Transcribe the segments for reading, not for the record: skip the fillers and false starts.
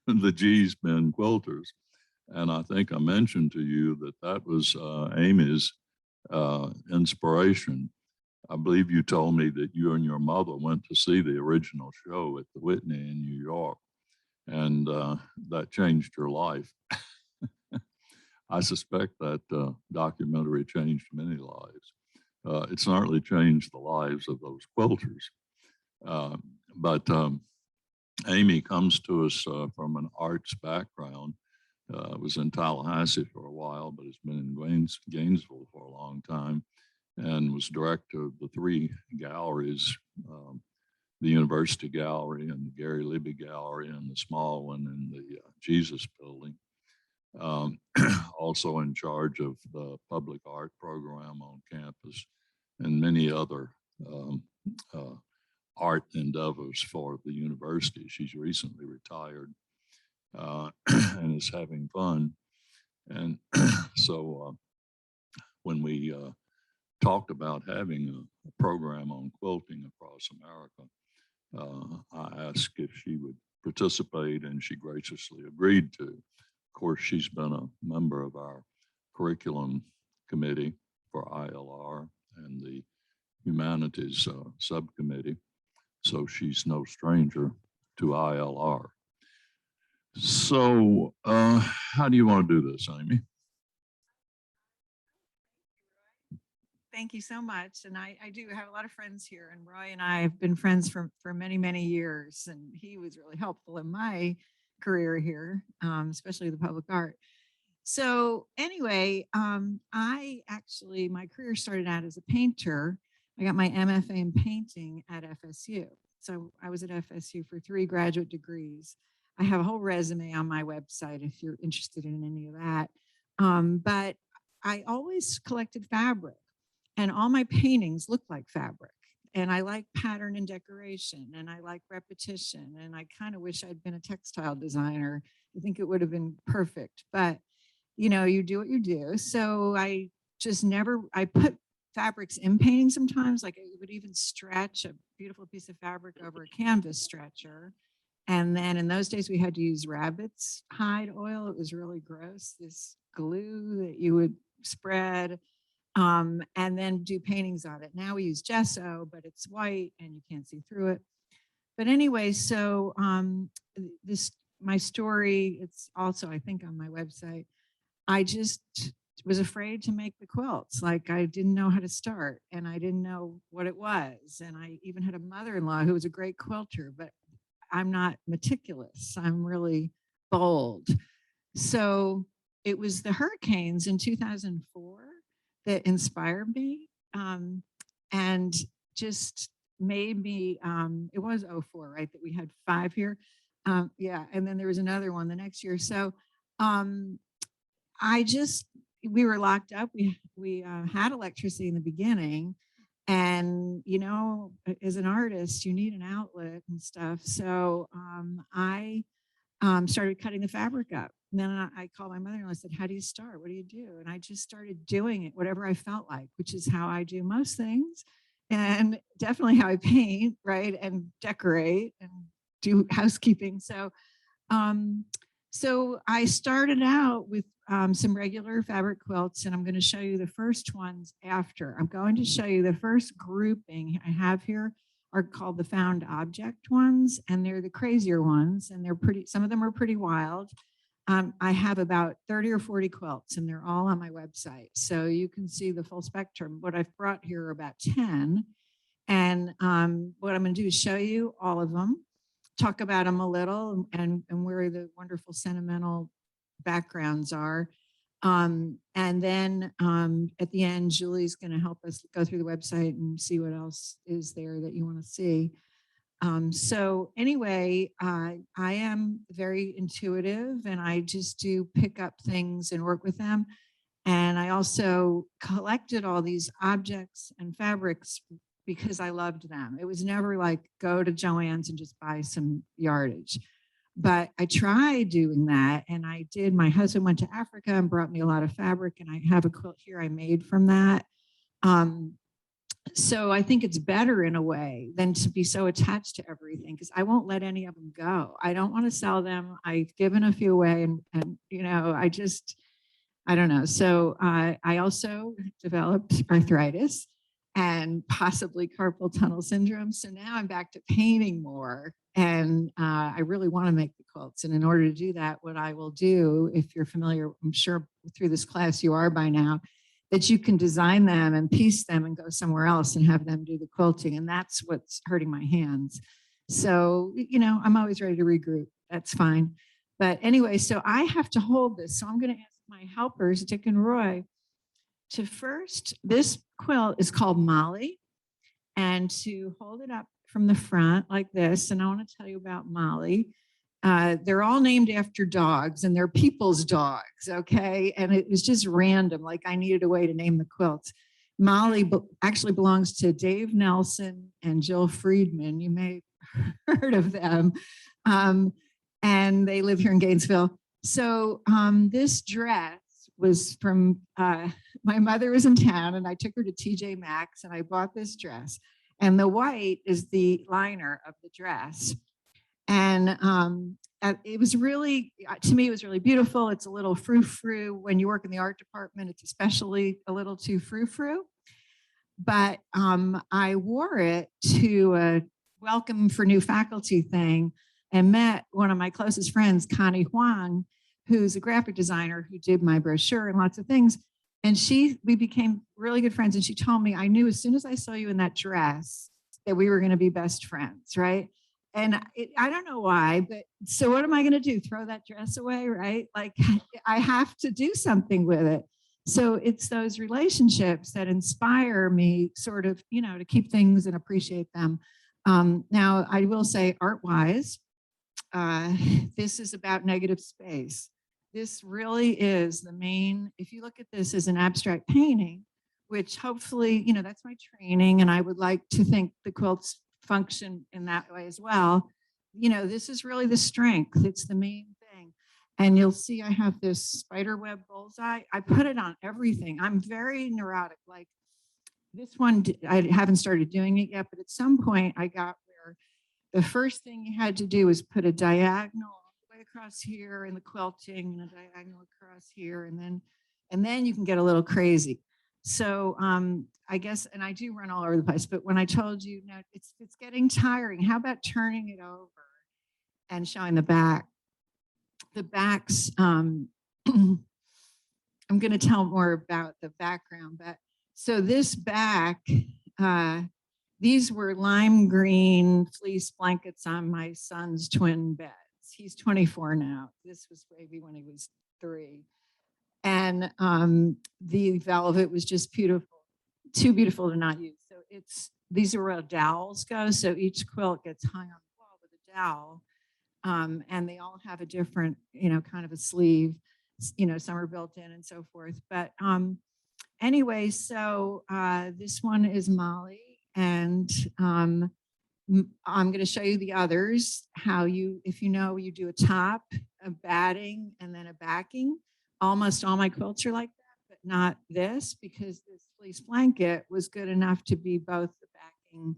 the G's Men quilters. And I think I mentioned to you that that was Amy's inspiration. I believe you told me that you and your mother went to see the original show at the Whitney in New York, and that changed your life. I suspect that documentary changed many lives. It certainly changed the lives of those quilters. But Amy comes to us from an arts background. Was in Tallahassee for a while, but has been in Gainesville for a long time, and was director of the three galleries, the University Gallery and the Gary Libby Gallery and the small one in the Jesus Building. Also in charge of the public art program on campus and many other art endeavors for the university. She's recently retired and is having fun. And so when we talked about having a program on quilting across America, I asked if she would participate, and she graciously agreed to. Of course, she's been a member of our curriculum committee for ILR and the humanities subcommittee, so she's no stranger to ILR. So how do you want to do this, Amy? Thank you so much. And I do have a lot of friends here, and Roy and I have been friends for many, many years. And he was really helpful in my career here, especially the public art. So anyway, my career started out as a painter. I got my MFA in painting at FSU. So I was at FSU for 3 graduate degrees. I have a whole resume on my website if you're interested in any of that. But I always collected fabric, and all my paintings look like fabric. And I like pattern and decoration, and I like repetition. And I kind of wish I'd been a textile designer. I think it would have been perfect, but you know, you do what you do. So I put fabrics in painting sometimes, like I would even stretch a beautiful piece of fabric over a canvas stretcher. And then in those days we had to use rabbit's hide oil. It was really gross, this glue that you would spread and then do paintings on it. Now we use gesso, but it's white and you can't see through it. But anyway, so my story, it's also, I think, on my website. I just was afraid to make the quilts. Like, I didn't know how to start, and I didn't know what it was. And I even had a mother-in-law who was a great quilter, but I'm not meticulous. I'm really bold. So it was the hurricanes in 2004 that inspired me, and just made me, it was 04, right? That we had 5 here. Yeah, and then there was another one the next year. So we were locked up. We had electricity in the beginning, and you know, as an artist, you need an outlet and stuff. So I started cutting the fabric up. And then I called my mother-in-law and said, how do you start? What do you do? And I just started doing it, whatever I felt like, which is how I do most things, and definitely how I paint, right? And decorate and do housekeeping. So I started out with some regular fabric quilts, and I'm going to show you the first ones after. I'm going to show you the first grouping I have here are called the found object ones, and they're the crazier ones, and they're pretty, some of them are pretty wild. I have about 30 or 40 quilts, and they're all on my website. So you can see the full spectrum. What I've brought here are about 10. And what I'm going to do is show you all of them, talk about them a little, and where the wonderful sentimental backgrounds are. And then at the end, Julie's going to help us go through the website and see what else is there that you want to see. So anyway, I am very intuitive, and I just do pick up things and work with them. And I also collected all these objects and fabrics because I loved them. It was never like go to Joann's and just buy some yardage. But I tried doing that, and I did. My husband went to Africa and brought me a lot of fabric, and I have a quilt here I made from that. So I think it's better in a way than to be so attached to everything, because I won't let any of them go. I don't want to sell them. I've given a few away, and I don't know. So I also developed arthritis and possibly carpal tunnel syndrome. So now I'm back to painting more. And I really want to make the quilts. And in order to do that, what I will do, if you're familiar, I'm sure through this class you are by now, that you can design them and piece them and go somewhere else and have them do the quilting. And that's what's hurting my hands. So, I'm always ready to regroup. That's fine. But anyway, so I have to hold this. So I'm going to ask my helpers, Dick and Roy, to first, this quilt is called Molly, and to hold it up from the front like this. And I want to tell you about Molly. They're all named after dogs, and they're people's dogs, okay? And it was just random, like I needed a way to name the quilts. Molly actually belongs to Dave Nelson and Jill Friedman. You may have heard of them. And they live here in Gainesville. So this dress was from, my mother was in town, and I took her to TJ Maxx, and I bought this dress. And the white is the liner of the dress. And it was really, to me, it was really beautiful. It's a little frou-frou. When you work in the art department, it's especially a little too frou-frou. But I wore it to a welcome for new faculty thing and met one of my closest friends, Connie Huang, who's a graphic designer who did my brochure and lots of things. And we became really good friends. And she told me, I knew as soon as I saw you in that dress that we were going to be best friends, right? And I don't know why, but so what am I going to do? Throw that dress away, right? Like I have to do something with it. So it's those relationships that inspire me sort of, to keep things and appreciate them. Now, I will say art-wise, this is about negative space. This really is the main, if you look at this as an abstract painting, which hopefully, that's my training, and I would like to think the quilts function in that way as well. This is really the strength. It's the main thing. And you'll see I have this spider web bullseye. I put it on everything. I'm very neurotic. Like this one, I haven't started doing it yet, but at some point I got where the first thing you had to do was put a diagonal all the way across here in the quilting and a diagonal across here. And then you can get a little crazy. So I guess, and I do run all over the place, but when I told you, no, it's getting tiring. How about turning it over and showing the back? The backs, I'm going to tell more about the background, but so this back, these were lime green fleece blankets on my son's twin beds. He's 24 now. This was maybe when he was 3. And the velvet was just beautiful, too beautiful to not use. So these are where dowels go. So each quilt gets hung on the wall with a dowel. And they all have a different, kind of a sleeve, some are built in and so forth. But anyway, so this one is Molly, and I'm going to show you the others, how if you do a top, a batting, and then a backing. Almost all my quilts are like that, but not this, because this fleece blanket was good enough to be both the backing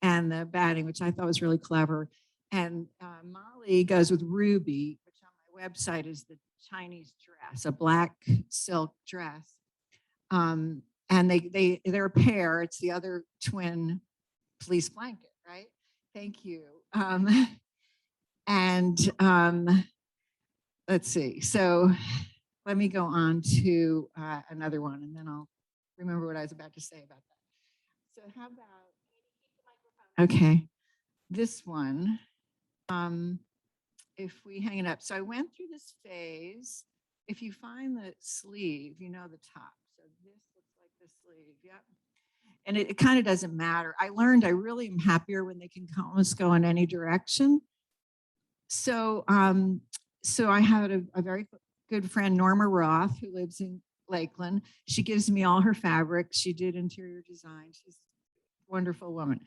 and the batting, which I thought was really clever. And Molly goes with ruby, which on my website is the Chinese dress, a black silk dress. And they're a pair. It's the other twin fleece blanket, right? Thank you. Let's see. So let me go on to another one, and then I'll remember what I was about to say about that. So how about, okay, this one, if we hang it up. So I went through this phase. If you find the sleeve, the top. So this looks like the sleeve, yep. And it kind of doesn't matter. I learned I really am happier when they can almost go in any direction. So, so I had a very good friend, Norma Roth, who lives in Lakeland. She gives me all her fabric. She did interior design. She's a wonderful woman.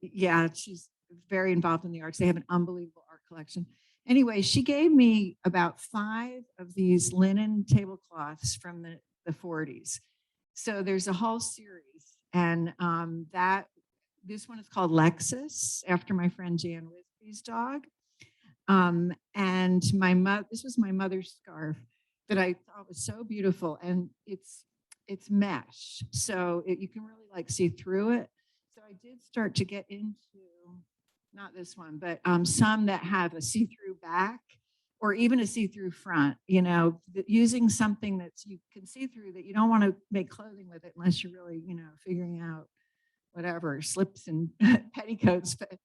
Yeah, she's very involved in the arts. They have an unbelievable art collection. Anyway, she gave me about 5 of these linen tablecloths from the 40s. So there's a whole series, and this one is called Lexus, after my friend Jan Wisby's dog. And this was my mother's scarf that I thought was so beautiful, and it's mesh, so you can really like see through it. So I did start to get into, not this one, but some that have a see-through back or even a see-through front, using something that's you can see through, that you don't want to make clothing with it unless you're really, figuring out whatever, slips and petticoats. But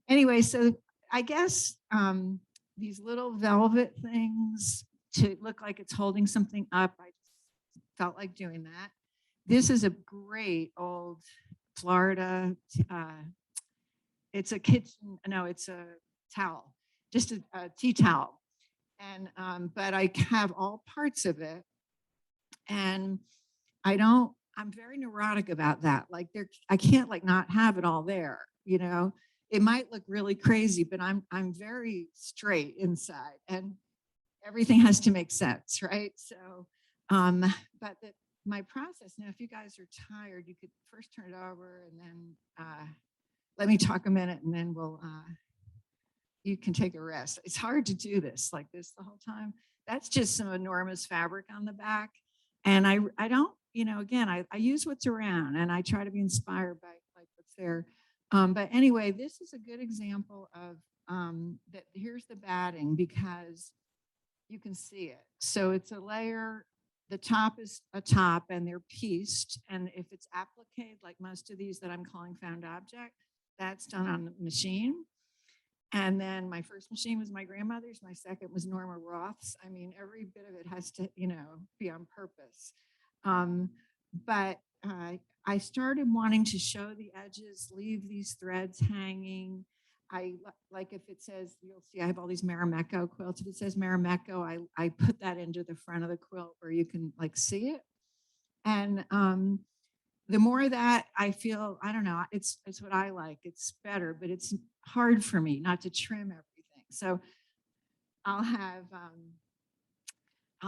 anyway, so I guess these little velvet things to look like it's holding something up, I just felt like doing that. This is a great old Florida, it's a kitchen, no, it's a towel, just a tea towel. And but I have all parts of it, and I'm very neurotic about that. Like I can't like not have it all there, It might look really crazy, but I'm very straight inside, and everything has to make sense, right? So but my process now, if you guys are tired, you could first turn it over, and then let me talk a minute, and then you can take a rest. It's hard to do this like this the whole time. That's just some enormous fabric on the back. And I don't, again, I use what's around, and I try to be inspired by like what's there. But anyway, this is a good example of that. Here's the batting, because you can see it. So it's a layer. The top is a top, and they're pieced. And if it's applique, like most of these that I'm calling found object, that's done on the machine. And then my first machine was my grandmother's. My second was Norma Roth's. I mean, every bit of it has to, be on purpose. But I started wanting to show the edges, leave these threads hanging. I like, if it says, you'll see I have all these Marimekko quilts. If it says Marimekko, I put that into the front of the quilt where you can like see it. And the more that I feel, I don't know, it's what I like. It's better, but it's hard for me not to trim everything. So I'll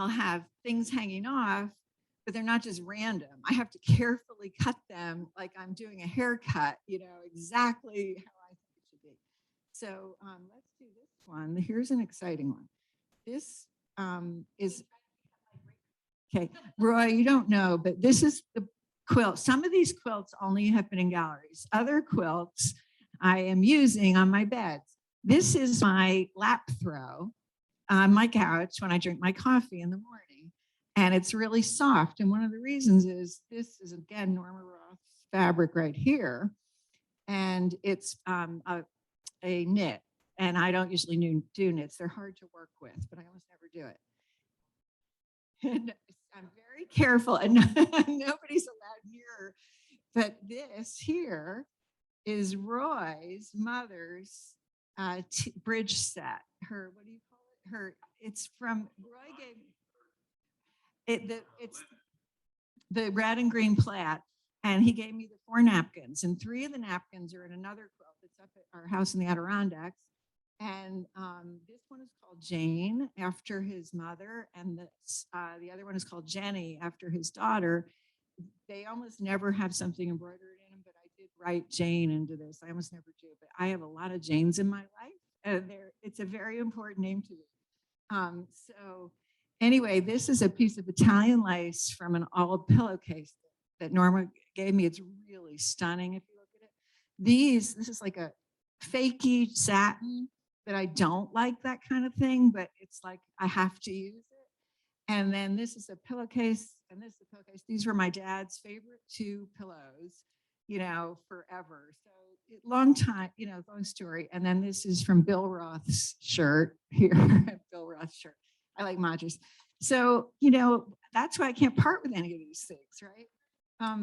have things hanging off, but they're not just random. I have to carefully cut them like I'm doing a haircut, exactly how I think it should be. So let's do this one. Here's an exciting one. This is, okay, Roy, you don't know, but this is the quilt. Some of these quilts only have been in galleries. Other quilts I am using on my beds. This is my lap throw on my couch when I drink my coffee in the morning. And it's really soft. And one of the reasons is this is, again, Norma Roth's fabric right here. And it's a knit. And I don't usually do knits. They're hard to work with, but I almost never do it. And I'm very careful, and nobody's allowed near. But this here is Roy's mother's bridge set. Her, what do you call it? Her, it's from Roy gave it. It's the red and green plaid, and he gave me the 4 napkins, and 3 of the napkins are in another quilt that's up at our house in the Adirondacks. And this one is called Jane, after his mother, and the other one is called Jenny, after his daughter. They almost never have something embroidered in them, but I did write Jane into this. I almost never do, but I have a lot of Janes in my life, and it's a very important name to me. So anyway, this is a piece of Italian lace from an old pillowcase that Norma gave me. It's really stunning if you look at it. This is like a fakey satin that I don't like, that kind of thing, but it's like I have to use it. And then this is a pillowcase, and this is a pillowcase. These were my dad's favorite 2 pillows, forever. So long time, long story. And then this is from Bill Roth's shirt here, Bill Roth's shirt. I like Madras. So, that's why I can't part with any of these things, right?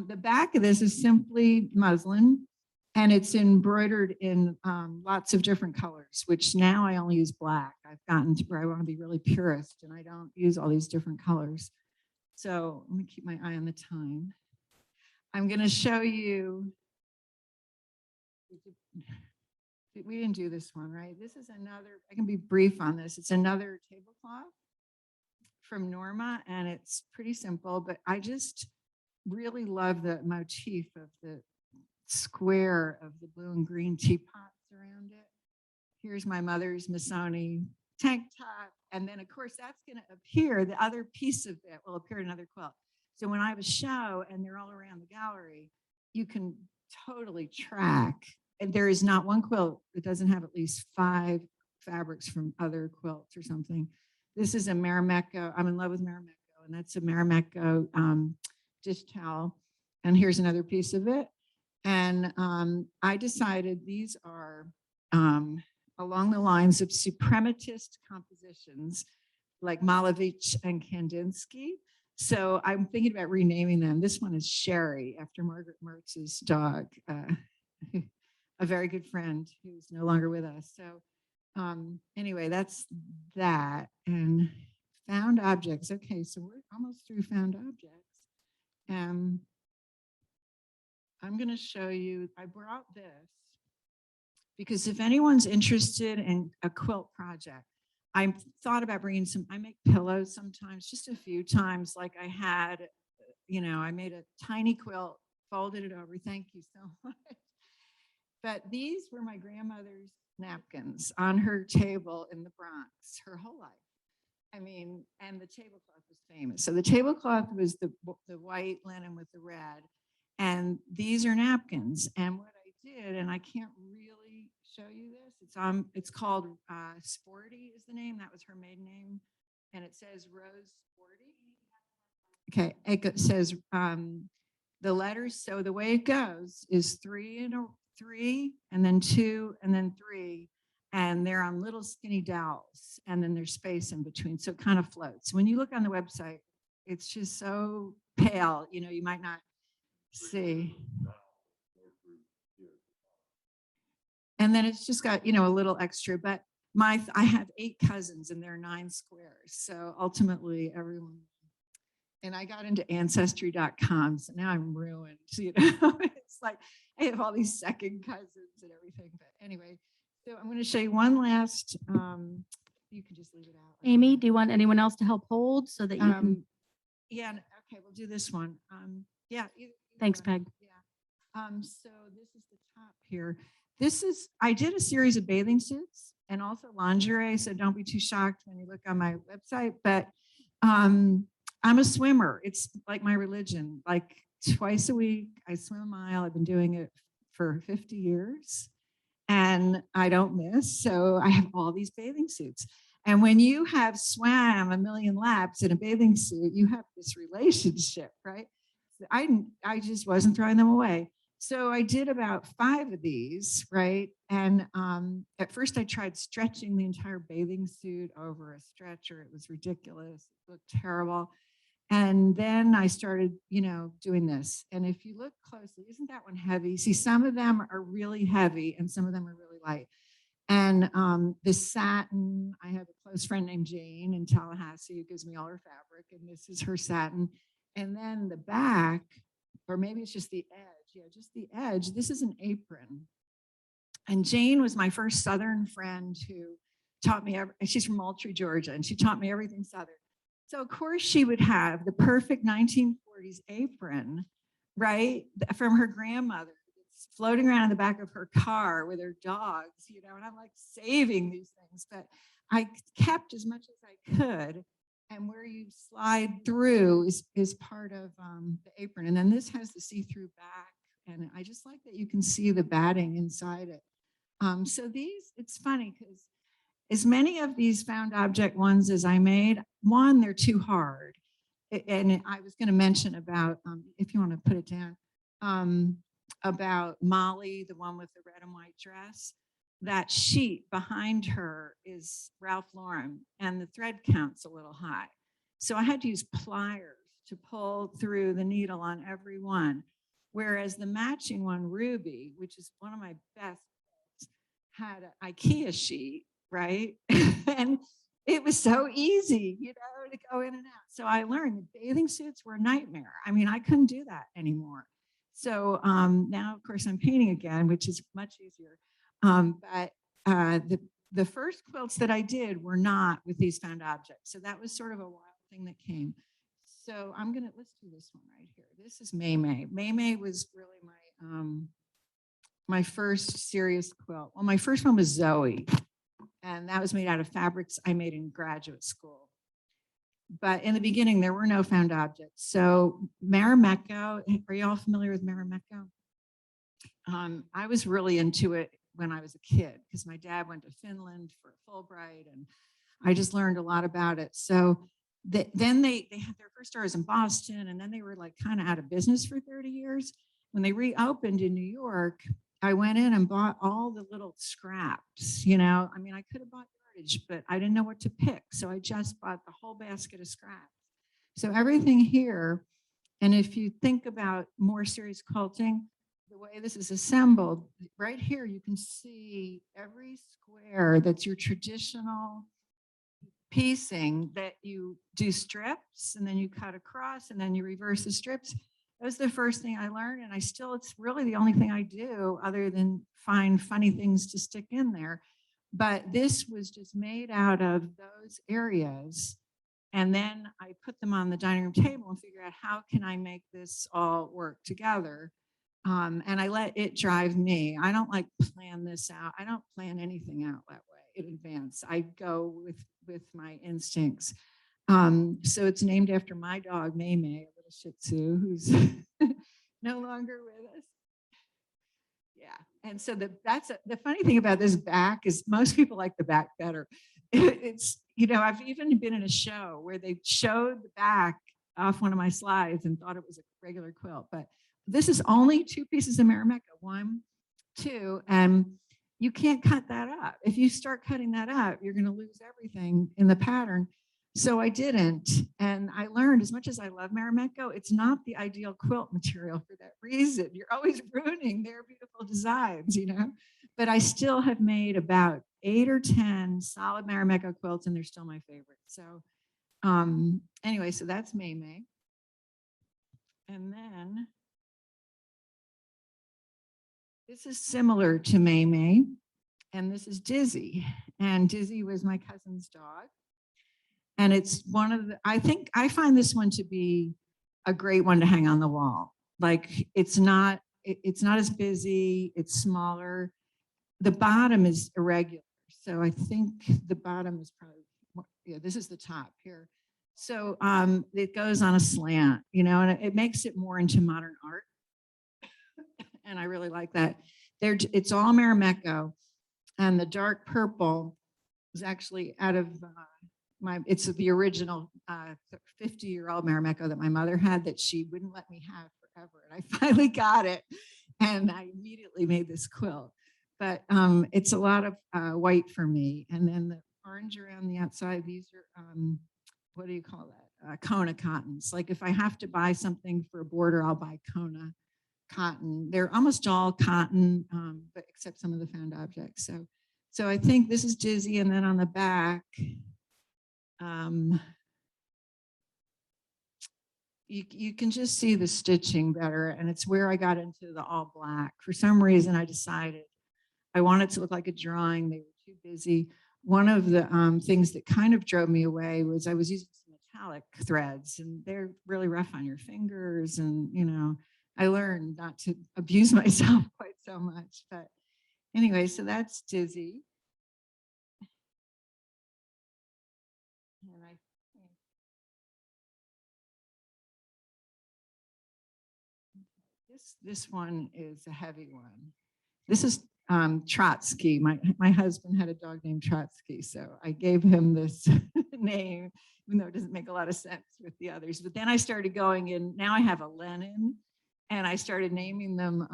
The back of this is simply muslin. And it's embroidered in lots of different colors, which now I only use black. I've gotten to where I want to be really purist, and I don't use all these different colors. So let me keep my eye on the time. I'm going to show you. We didn't do this one, right? This is another, I can be brief on this. It's another tablecloth from Norma, and it's pretty simple, but I just really love the motif of the square of the blue and green teapots around it. Here's my mother's Missoni tank top. And then, of course, that's going to appear, the other piece of it will appear in another quilt. So when I have a show and they're all around the gallery, you can totally track. And there is not one quilt that doesn't have at least 5 fabrics from other quilts or something. This is a Marimekko. I'm in love with Marimekko, and that's a Marimekko dish towel. And here's another piece of it. And I decided these are along the lines of suprematist compositions like Malevich and Kandinsky. So I'm thinking about renaming them. This one is Sherry, after Margaret Mertz's dog, a very good friend who's no longer with us. So anyway, that's that. And found objects. Okay, so we're almost through found objects. I'm going to show you, I brought this because if anyone's interested in a quilt project, I thought about bringing some, I make pillows sometimes, just a few times. Like I had, I made a tiny quilt, folded it over. Thank you so much. But these were my grandmother's napkins on her table in the Bronx, her whole life. I mean, and the tablecloth was famous. So the tablecloth was the white linen with the red. And these are napkins. And what I did, and I can't really show you this, it's called Sporty is the name. That was her maiden name. And it says Rose Sporty. Okay, it says the letters. So the way it goes is 3 and then 2 and then 3. And they're on little skinny dowels. And then there's space in between. So it kind of floats. When you look on the website, it's just so pale, you might not see. And then it's just got, a little extra, but I have 8 cousins and they're 9 squares. So ultimately everyone, and I got into ancestry.com. So now I'm ruined, it's like I have all these second cousins and everything. But anyway, so I'm going to show you one last, you can just leave it out. Amy, do you want anyone else to help hold so that you can? Yeah. Okay. We'll do this one. Yeah. Thanks, Peg. Yeah. So this is the top here. I did a series of bathing suits and also lingerie. So don't be too shocked when you look on my website, but I'm a swimmer. It's like my religion. Like twice a week, I swim a mile. I've been doing it for 50 years and I don't miss. So I have all these bathing suits. And when you have swam a million laps in a bathing suit, you have this relationship, right? So I just wasn't throwing them away. So I did about 5 of these, right? And at first I tried stretching the entire bathing suit over a stretcher. It was ridiculous. It looked terrible. And then I started, doing this. And if you look closely, isn't that one heavy? See, some of them are really heavy and some of them are really light. And the satin, I have a close friend named Jane in Tallahassee who gives me all her fabric. And this is her satin. And then the back, or maybe it's just the edge. Yeah, just the edge. This is an apron. And Jane was my first Southern friend who taught me, she's from Moultrie, Georgia, and she taught me everything Southern. So of course she would have the perfect 1940s apron, right, from her grandmother. It's floating around in the back of her car with her dogs, and I'm like saving these things, but I kept as much as I could. And where you slide through is part of the apron. And then this has the see-through back. And I just like that you can see the batting inside it. So these, it's funny because as many of these found object ones as I made, one, they're too hard. And I was going to mention about, if you want to put it down, about Molly, the one with the red and white dress. That sheet behind her is Ralph Lauren, and the thread count's a little high. So I had to use pliers to pull through the needle on every one. Whereas the matching one, Ruby, which is one of my best, had an IKEA sheet, right? And it was so easy, to go in and out. So I learned the bathing suits were a nightmare. I mean, I couldn't do that anymore. So now, of course, I'm painting again, which is much easier. But the first quilts that I did were not with these found objects. So that was sort of a wild thing that came. So let's do this one right here. This is May May. May May was really my first serious quilt. Well, my first one was Zoe, and that was made out of fabrics I made in graduate school. But in the beginning, there were no found objects. So Marimekko, are you all familiar with Marimekko? I was really into it when I was a kid because my dad went to Finland for Fulbright, and I just learned a lot about it. So then they had their first stores in Boston, and then they were like kind of out of business for 30 years. When they reopened in New York, I went in and bought all the little scraps. I mean, I could have bought yardage, but I didn't know what to pick. So I just bought the whole basket of scraps. So everything here, and if you think about more serious quilting, the way this is assembled, right here, you can see every square that's your traditional piecing that you do strips and then you cut across and then you reverse the strips. That was the first thing I learned. And it's really the only thing I do other than find funny things to stick in there. But this was just made out of those areas. And then I put them on the dining room table and figure out how can I make this all work together. And I let it drive me. I don't like plan this out. I don't plan anything out that way in advance. I go with my instincts. So it's named after my dog, May May, a little Shih Tzu, who's no longer with us. Yeah. And so the funny thing about this back is most people like the back better. I've even been in a show where they showed the back off one of my slides and thought it was a regular quilt, but this is only 2 pieces of Marimekko, 1, 2, and you can't cut that up. If you start cutting that up, you're going to lose everything in the pattern. So I didn't. And I learned, as much as I love Marimekko, it's not the ideal quilt material for that reason. You're always ruining their beautiful designs, But I still have made about 8 or 10 solid Marimekko quilts, and they're still my favorite. So anyway, so that's May May. And then this is similar to May May, and this is Dizzy. And Dizzy was my cousin's dog. And it's I find this one to be a great one to hang on the wall. Like it's not as busy, it's smaller. The bottom is irregular. So I think the bottom is probably, this is the top here. So it goes on a slant, and it makes it more into modern art. And I really like that. It's all Marimekko, and the dark purple is actually out of it's the original 50-year-old Marimekko that my mother had that she wouldn't let me have forever. And I finally got it, and I immediately made this quilt. But it's a lot of white for me. And then the orange around the outside, these are, what do you call that? Kona cottons. Like if I have to buy something for a border, I'll buy Kona cotton. They're almost all cotton, but except some of the found objects. So I think this is Dizzy, and then on the back, you can just see the stitching better, and it's where I got into the all black. For some reason, I decided I wanted to look like a drawing. They were too busy. One of the things that kind of drove me away was I was using some metallic threads, and they're really rough on your fingers, and I learned not to abuse myself quite so much. But anyway, so that's Dizzy. And this one is a heavy one. This is Trotsky. My husband had a dog named Trotsky, so I gave him this name, even though it doesn't make a lot of sense with the others. But then I started going in. Now I have a Lenin, and I started naming them.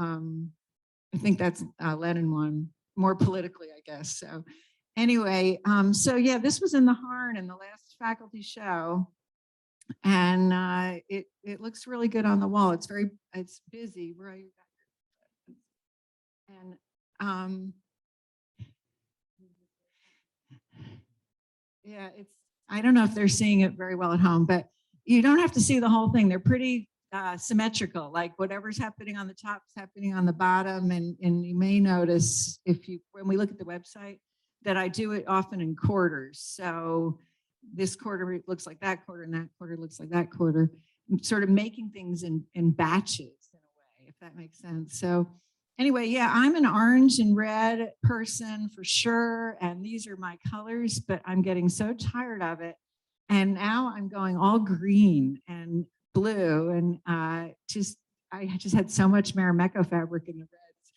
I think that's Lenin one, more politically, I guess. So anyway, so yeah, this was in the Harn in the last faculty show. And it looks really good on the wall. It's busy, right? And yeah, I don't know if they're seeing it very well at home, but you don't have to see the whole thing. They're pretty symmetrical, like whatever's happening on the top is happening on the bottom. And you may notice when we look at the website that I do it often in quarters. So this quarter looks like that quarter and that quarter looks like that quarter, sort of making things in batches in a way, if that makes sense. So anyway, yeah, I'm an orange and red person for sure. And these are my colors, but I'm getting so tired of it. And now I'm going all green and blue and I just had so much Marimekko fabric in the reds.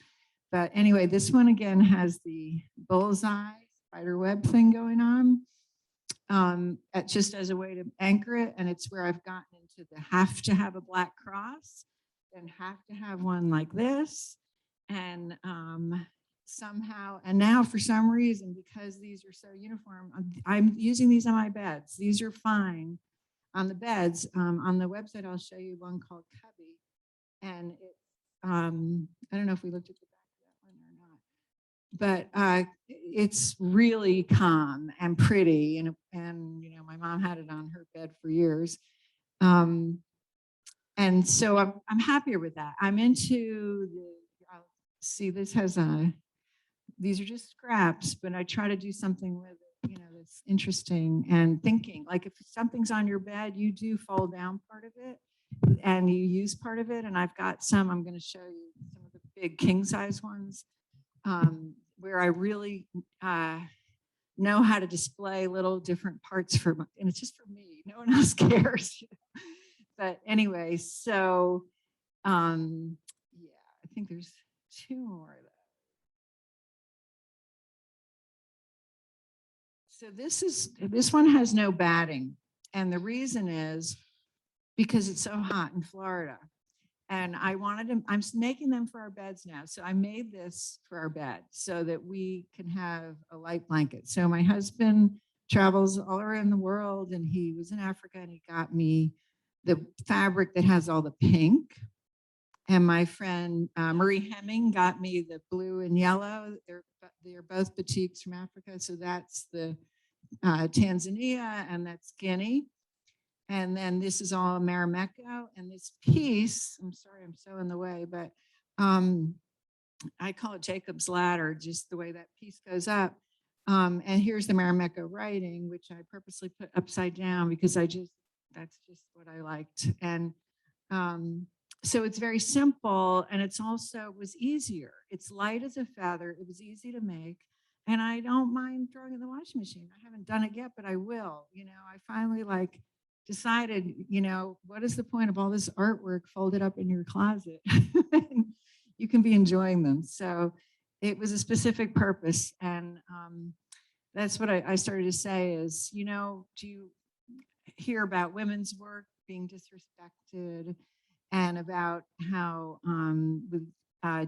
But anyway, this one again has the bullseye spider web thing going on, just as a way to anchor it. And it's where I've gotten into the have to have a black cross and have to have one like this. And somehow, and now for some reason, because these are so uniform, I'm using these on my beds. These are fine on the beds. On the website, I'll show you one called Cubby. And it, I don't know if we looked at the back of that one or not, but it's really calm and pretty. And you know, my mom had it on her bed for years. And so I'm happier with that. I'm into see, this has these are just scraps, but I try to do something with it, you know, that's interesting and thinking. Like if something's on your bed, you do fold down part of it and you use part of it. And I've got some, I'm going to show you some of the big king size ones where I really know how to display little different parts for, and it's just for me. No one else cares. But anyway, so yeah, I think there's 2 more of those. So this one has no batting. And the reason is because it's so hot in Florida. And I wanted to, I'm making them for our beds now. So I made this for our bed so that we can have a light blanket. So my husband travels all around the world and he was in Africa and he got me the fabric that has all the pink. And my friend Marie Hemming got me the blue and yellow. They're both batiks from Africa. So that's the Tanzania and that's Guinea. And then this is all Marimekko. And this piece, I'm sorry, I'm so in the way, but I call it Jacob's ladder, just the way that piece goes up. And here's the Marimekko writing, which I purposely put upside down because that's just what I liked. And so it's very simple and it's also was easier. It's light as a feather. It was easy to make. And I don't mind throwing it in the washing machine. I haven't done it yet, but I will. You know, I finally decided, you know, what is the point of all this artwork folded up in your closet? You can be enjoying them. So it was a specific purpose. And that's what I started to say is, you know, do you hear about women's work being disrespected and about how with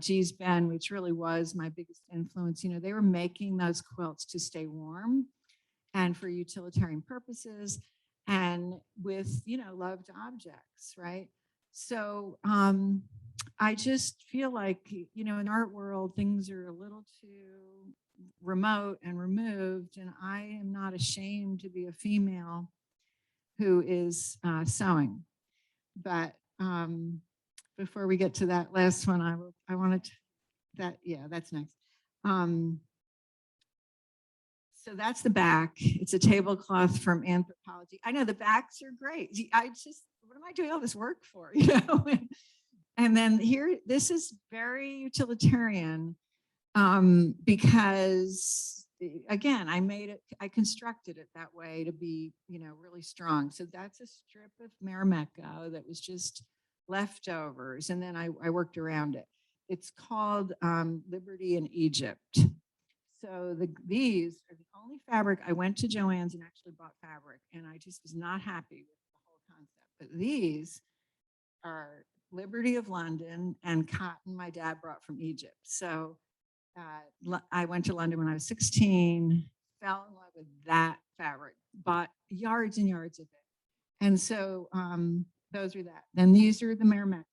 G's Ben, which really was my biggest influence, you know, they were making those quilts to stay warm and for utilitarian purposes and with, you know, loved objects, right? So I just feel like, you know, in art world, things are a little too remote and removed. And I am not ashamed to be a female who is sewing. But before we get to that last one, I wanted to, yeah, that's next. So that's the back. It's a tablecloth from Anthropology. I know the backs are great. What am I doing all this work for? You know? And then here, this is very utilitarian because again, I constructed it that way to be, you know, really strong. So that's a strip of Marimekko that was just leftovers. And then I worked around it. It's called Liberty in Egypt. So these are the only fabric. I went to Joann's and actually bought fabric and I just was not happy with the whole concept. But these are Liberty of London and cotton my dad brought from Egypt. So I went to London when I was 16, fell in love with that fabric, bought yards and yards of it. And so those are that. Then these are the Marimekko.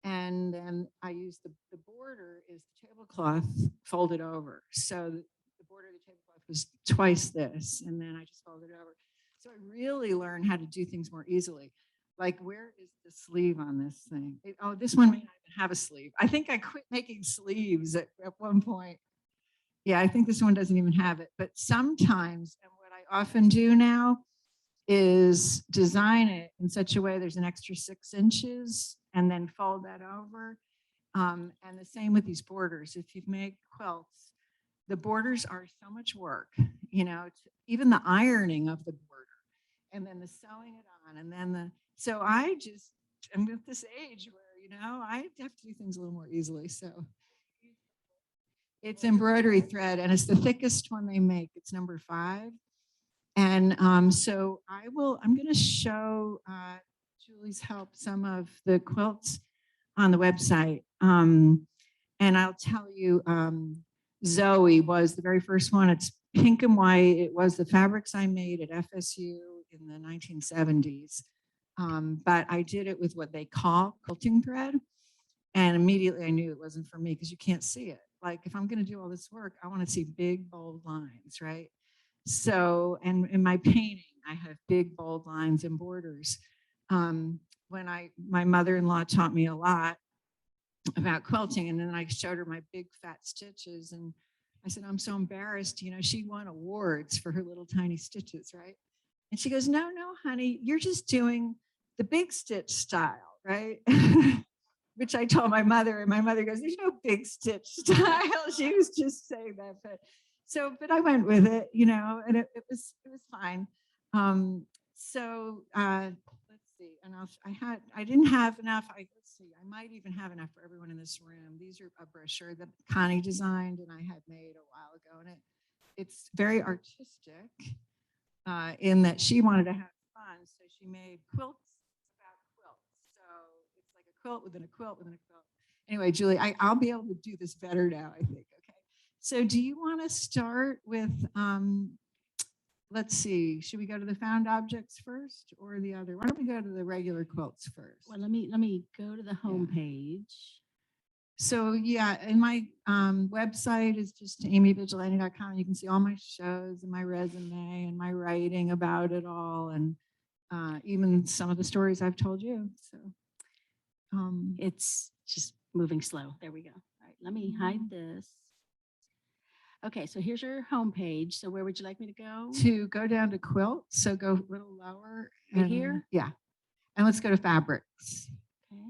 And then I use the border is the tablecloth folded over. So the border of the tablecloth was twice this. And then I just folded it over. So I really learned how to do things more easily. Like, where is the sleeve on this thing? This one may not even have a sleeve. I think I quit making sleeves at one point. Yeah, I think this one doesn't even have it. But sometimes, and what I I often do now is design it in such a way there's an extra 6 inches and then fold that over. And the same with these borders. If you make quilts, the borders are so much work, even the ironing of the border and then the sewing it on and then so I'm at this age where, I have to do things a little more easily. So it's embroidery thread and it's the thickest one they make. It's number 5. And so I'm going to show Julie's help some of the quilts on the website. And I'll tell you, Zoe was the very first one. It's pink and white. It was the fabrics I made at FSU in the 1970s. But I did it with what they call quilting thread. And immediately I knew it wasn't for me because you can't see it. Like if I'm going to do all this work, I want to see big, bold lines, right? So, and in my painting, I have big, bold lines and borders. My mother-in-law taught me a lot about quilting, and then I showed her my big fat stitches, and I said, I'm so embarrassed. She won awards for her little tiny stitches, right? And she goes, no, honey, you're just doing the big stitch style, right? Which I told my mother, and my mother goes, there's no big stitch style. She was just saying that, but I went with it, and it was fine. Let's see, and I didn't have enough. Let's see, I might even have enough for everyone in this room. These are a brochure that Connie designed and I had made a while ago, and it's very artistic in that she wanted to have fun, so she made quilts about quilts. So it's like a quilt within a quilt within a quilt. Anyway, Julie, I'll be able to do this better now, I think. Okay. So do you want to start with, let's see, should we go to the found objects first or the other? Why don't we go to the regular quilts first? Well, let me go to the home page. So yeah, and my website is just amyvigilante.com. You can see all my shows and my resume and my writing about it all, and even some of the stories I've told you. So it's just moving slow. There we go. All right, let me hide this. Okay, so here's your home page. So where would you like me to go? To go down to quilt. So go a little lower. Right here? Yeah. And let's go to fabrics. Okay.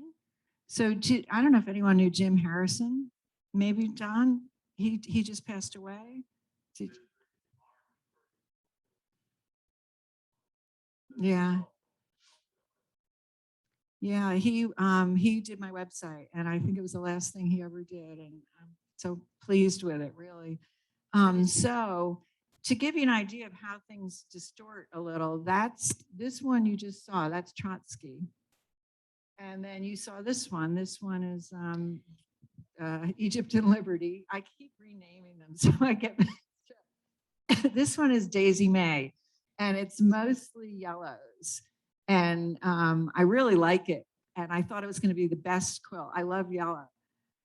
So I don't know if anyone knew Jim Harrison. Maybe John. He just passed away. Yeah. Yeah, he did my website, and I think it was the last thing he ever did, and I'm so pleased with it, really. So to give you an idea of how things distort a little, that's this one you just saw, that's Trotsky. And then you saw this one. This one is Egypt and Liberty. I keep renaming them, so I get this one is Daisy May, and it's mostly yellows. And I really like it. And I thought it was going to be the best quilt. I love yellow,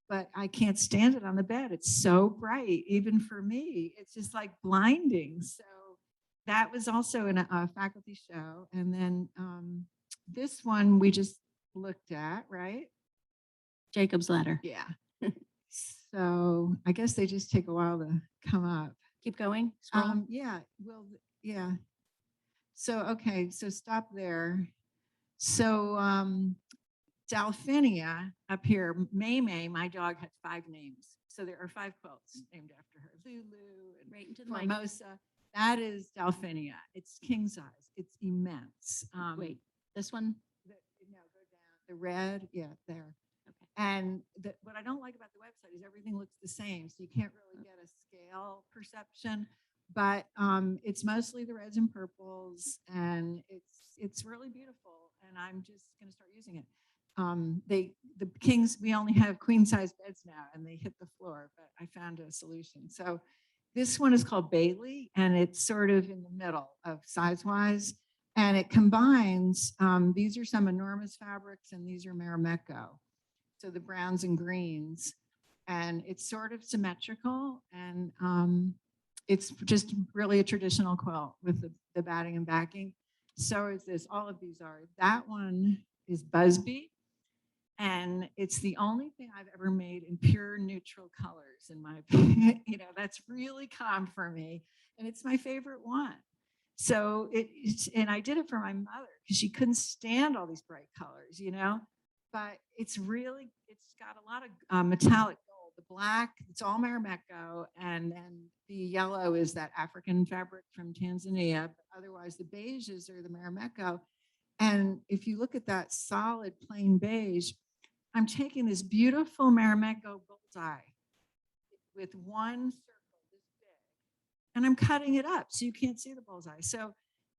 but I can't stand it on the bed. It's so bright, even for me. It's just like blinding. So that was also in a faculty show. And then this one we just looked at, right? Jacob's Ladder. Yeah. So I guess they just take a while to come up. Keep going. Scroll. Yeah. Well, yeah. So, okay, so stop there. So Delphinia up here, May, my dog had 5 names. So there are 5 quilts named after her. Lulu and Right into the Formosa. That is Delphinia. It's king size. It's immense. Wait, this one? No, go down. The red, yeah, there. Okay. And what I don't like about the website is everything looks the same. So you can't really get a scale perception. But it's mostly the reds and purples, and it's really beautiful. And I'm just going to start using it. The kings, we only have queen size beds now, and they hit the floor. But I found a solution. So this one is called Bailey, and it's sort of in the middle of size wise, and it combines. These are some enormous fabrics, and these are Marimekko. So the browns and greens, and it's sort of symmetrical, and it's just really a traditional quilt with the batting and backing. So is this, all of these are. That one is Busby. And it's the only thing I've ever made in pure neutral colors, in my opinion. That's really calm for me. And it's my favorite one. So and I did it for my mother because she couldn't stand all these bright colors, but it's got a lot of metallic gold. The black, it's all Marimekko, and then the yellow is that African fabric from Tanzania. But otherwise, the beiges are the Marimekko. And if you look at that solid plain beige, I'm taking this beautiful Marimekko bullseye with one circle this big, and I'm cutting it up so you can't see the bullseye. So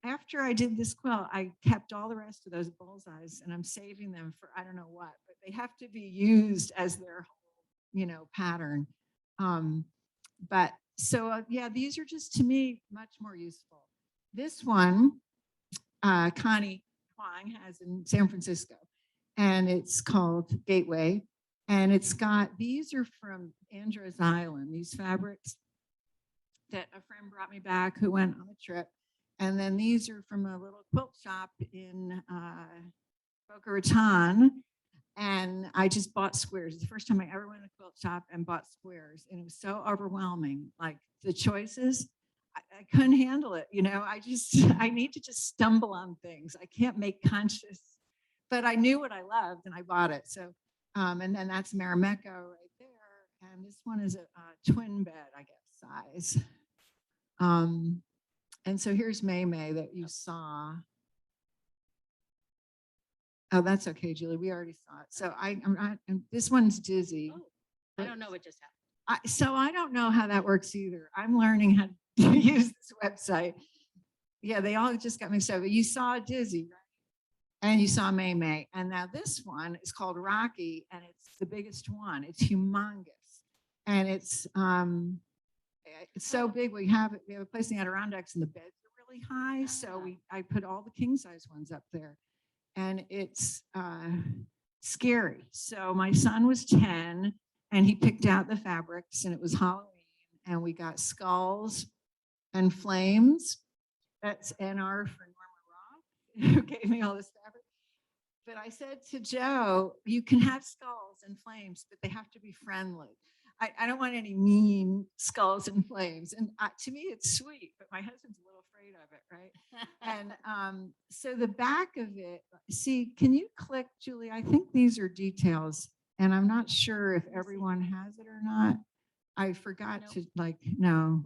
after I did this quilt, I kept all the rest of those bullseyes and I'm saving them for I don't know what, but they have to be used as their whole, pattern. But so yeah, these are just to me much more useful. This one, Connie Huang has in San Francisco, and it's called Gateway. And it's got, these are from Andros Island, these fabrics that a friend brought me back who went on a trip. And then these are from a little quilt shop in Boca Raton. And I just bought squares. It's the first time I ever went to a quilt shop and bought squares. And it was so overwhelming. Like the choices, I couldn't handle it. I need to just stumble on things. I can't make conscious, but I knew what I loved and I bought it. So, and then that's Marimekko right there. And this one is a twin bed, I guess, size. And so here's May May that you saw. Oh, that's okay, Julie. We already saw it. So this one's Dizzy. Oh, I don't know what just happened. So I don't know how that works either. I'm learning how to use this website. Yeah, they all just got mixed up. But you saw Dizzy, right? And you saw May May. And now this one is called Rocky, and it's the biggest one. It's humongous. And it's so big. We have a place in the Adirondacks, and the beds are really high. So I put all the king size ones up there. And it's scary. So my son was 10 and he picked out the fabrics, and it was Halloween, and we got skulls and flames. That's NR for Norma Roth, who gave me all this fabric. But I said to Joe, you can have skulls and flames, but they have to be friendly. I don't want any mean skulls and flames. And to me, it's sweet, but my husband's a little afraid of it, right? And so the back of it, see, can you click, Julie? I think these are details, and I'm not sure if everyone has it or not. I forgot to no.